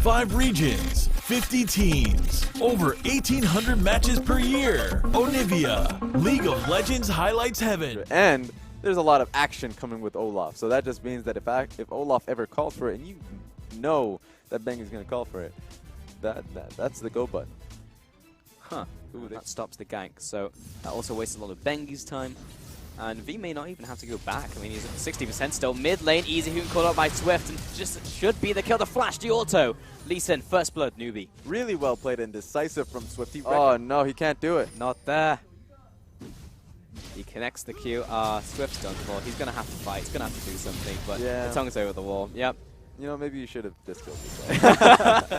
5 regions, 50 teams, over 1,800 matches per year. Onivia, League of Legends highlights heaven. And there's a lot of action coming with Olaf, so that just means that if Olaf ever calls for it, and you know that Bengi's going to call for it, that's the go button. Huh. Ooh, that stops the gank, so that also wastes a lot of Bengi's time. And V may not even have to go back. I mean, he's at 60% still. Mid lane, Easy Hoon caught up by Swift, and just should be the kill. The flash, the auto. Lee Sin, first blood, NewBee. Really well played and decisive from Swift. Oh no, he can't do it. Not there. He connects the Q. Swift's done for. He's going to have to fight. He's going to have to do something, but the tongue's over the wall. Yep. You know, maybe you should have disclosed yourself.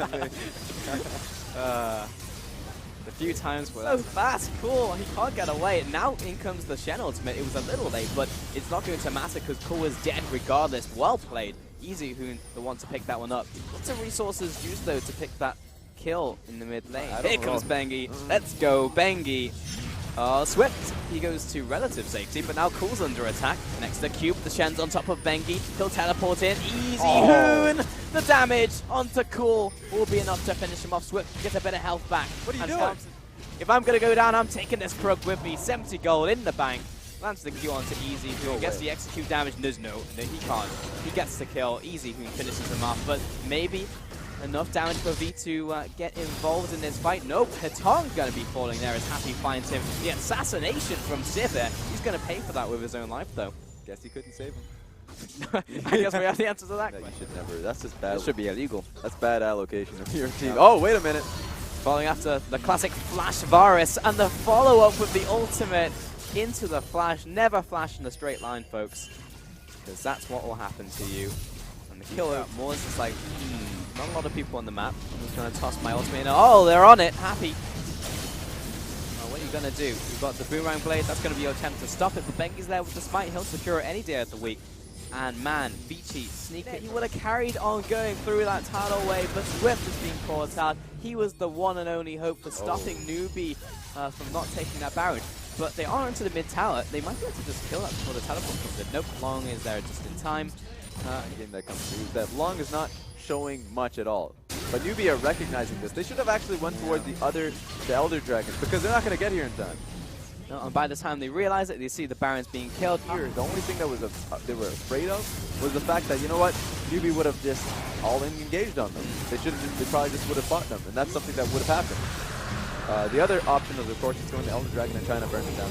A few times where so fast, cool, he can't get away. Now in comes the Shen ultimate. It was a little late, but it's not going to matter because Cool is dead regardless. Well played. Easy Hoon, the one to pick that one up. Lots of resources used though to pick that kill in the mid lane. Here comes Bengi. Let's go, Bengi. Swift, he goes to relative safety, but now Cool's under attack. Next to Cube, the Shen's on top of Bengi. He'll teleport in. Easy Hoon! The damage onto Cool will be enough to finish him off. Swift gets a bit of health back. What are you doing? If I'm going to go down, I'm taking this Krug with me. 70 gold in the bank. Lands the Q onto Easy Hoon. Gets the execute damage. No, he can't. He gets the kill. Easy Hoon finishes him off, but maybe enough damage for V to get involved in this fight. Nope, Hetong's going to be falling there as Happy finds him. The assassination from Sivir. He's going to pay for that with his own life, though. Guess he couldn't save him. I guess we have the answer to that You question. should never. That's just bad. That should be illegal. That's bad allocation of your team. Oh, wait a minute. Following after the classic Flash Varus and the follow-up with the ultimate into the flash. Never flash in a straight line, folks, because that's what will happen to you. And the kill out more is just like, not a lot of people on the map. I'm just going to toss my ultimate in. Oh, they're on it. Happy. What are you going to do? You've got the Boomerang Blade. That's going to be your attempt to stop it. But Bengi's there with the smite. He'll secure it any day of the week. And man, Vici, sneak it. He would have carried on going through that tidal wave, but Swift has been caught out. He was the one and only hope for stopping NewBee from not taking that Baron. But they are into the mid tower. They might be able to just kill that before the teleport comes in. Nope, Long is there just in time. Game that comes through. That Long is not showing much at all. But NewBee are recognizing this. They should have actually went towards the Elder Dragons because they're not going to get here in time. No, and by the time they realize it, they see the Barons being killed. Here, the only thing that was they were afraid of was the fact that, you know what, NewBee would have just all-in engaged on them. They probably just would have fought them, and that's something that would have happened. The other option is, of course, just going to Elder Dragon and trying to burn it down.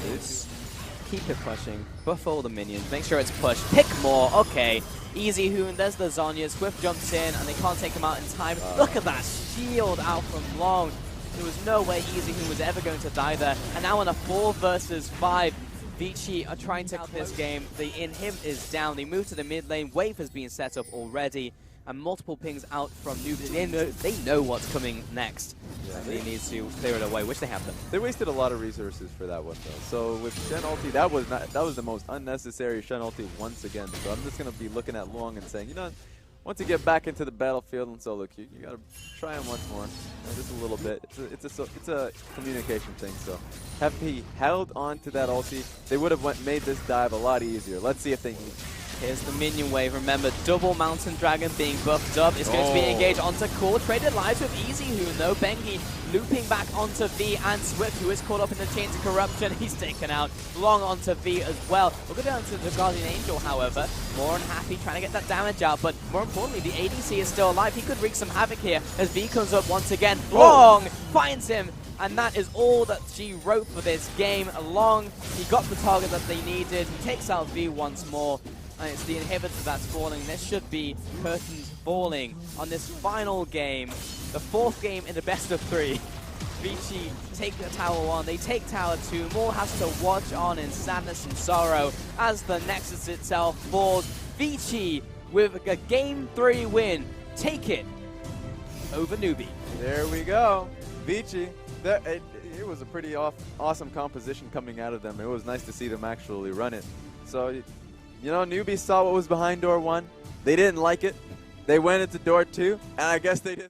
Keep it pushing. Buff all the minions. Make sure it's pushed. Pick more. Okay. Easy Hoon. There's the Zhonya. Swift jumps in, and they can't take him out in time. Look at that shield out from Long. There was no way Easy Hoon was ever going to die there. And now in a 4 versus 5, Vici are trying to help this game. The inhib is down. They move to the mid lane. Wave has been set up already. And multiple pings out from NewBee. They know what's coming next. Yeah, they need to clear it away, which they have them. They wasted a lot of resources for that one, though. So with Shen ulti, that was the most unnecessary Shen ulti once again. So I'm just going to be looking at Long and saying, you know, once you get back into the battlefield in solo queue, you got to try him once more, just a little bit. It's a communication thing. So had he held on to that ulti, they would have made this dive a lot easier. Let's see if they can. Here's the minion wave. Remember, double Mountain Dragon being buffed up. It's going to be engaged onto Core. Traded lives with Easy Hoon, though. Bengi looping back onto V and Swift, who is caught up in the chains of corruption. He's taken out. Long onto V as well. We'll go down to the Guardian Angel, however. More unhappy, trying to get that damage out. But more importantly, the ADC is still alive. He could wreak some havoc here as V comes up once again. Long finds him. And that is all that she wrote for this game. Long, he got the target that they needed. He takes out V once more. And it's the inhibitor that's falling. There should be curtains falling on this final game. The 4th game in the best of 3. Vici take the tower 1, they take tower 2. Maul has to watch on in sadness and sorrow as the Nexus itself falls. Vici with a game 3 win. Take it over NewBee. There we go. Vici. It was a pretty awesome composition coming out of them. It was nice to see them actually run it. So, you know, NewBee saw what was behind door 1. They didn't like it. They went into door 2, and I guess they did.